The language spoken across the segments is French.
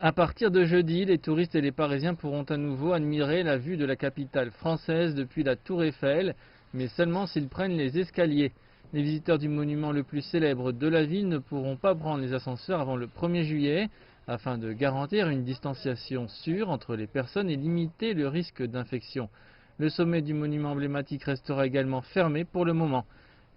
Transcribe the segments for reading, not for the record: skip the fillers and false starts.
À partir de jeudi, les touristes et les Parisiens pourront à nouveau admirer la vue de la capitale française depuis la Tour Eiffel, mais seulement s'ils prennent les escaliers. Les visiteurs du monument le plus célèbre de la ville ne pourront pas prendre les ascenseurs avant le 1er juillet, afin de garantir une distanciation sûre entre les personnes et limiter le risque d'infection. Le sommet du monument emblématique restera également fermé pour le moment.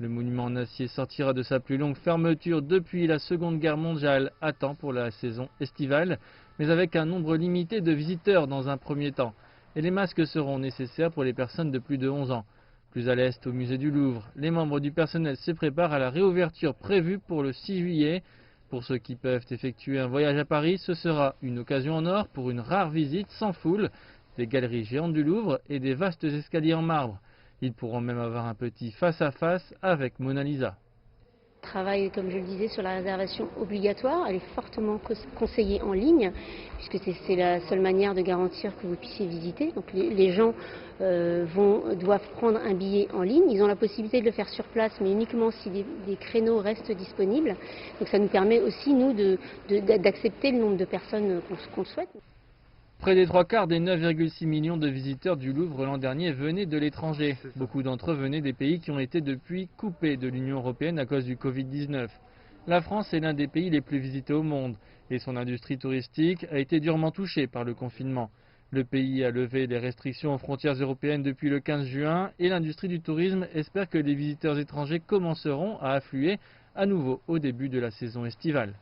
Le monument en acier sortira de sa plus longue fermeture depuis la Seconde Guerre mondiale à temps pour la saison estivale, mais avec un nombre limité de visiteurs dans un premier temps. Et les masques seront nécessaires pour les personnes de plus de 11 ans. Plus à l'est, au musée du Louvre, les membres du personnel se préparent à la réouverture prévue pour le 6 juillet. Pour ceux qui peuvent effectuer un voyage à Paris, ce sera une occasion en or pour une rare visite sans foule des galeries géantes du Louvre et des vastes escaliers en marbre. Ils pourront même avoir un petit face-à-face avec Mona Lisa. Travaille, comme je le disais, sur la réservation obligatoire. Elle est fortement conseillée en ligne, puisque c'est la seule manière de garantir que vous puissiez visiter. Donc les gens doivent prendre un billet en ligne. Ils ont la possibilité de le faire sur place, mais uniquement si des créneaux restent disponibles. Donc ça nous permet aussi, nous, d'accepter le nombre de personnes qu'on souhaite. Près des 3/4 des 9,6 millions de visiteurs du Louvre l'an dernier venaient de l'étranger. Beaucoup d'entre eux venaient des pays qui ont été depuis coupés de l'Union européenne à cause du Covid-19. La France est l'un des pays les plus visités au monde et son industrie touristique a été durement touchée par le confinement. Le pays a levé les restrictions aux frontières européennes depuis le 15 juin et l'industrie du tourisme espère que les visiteurs étrangers commenceront à affluer à nouveau au début de la saison estivale.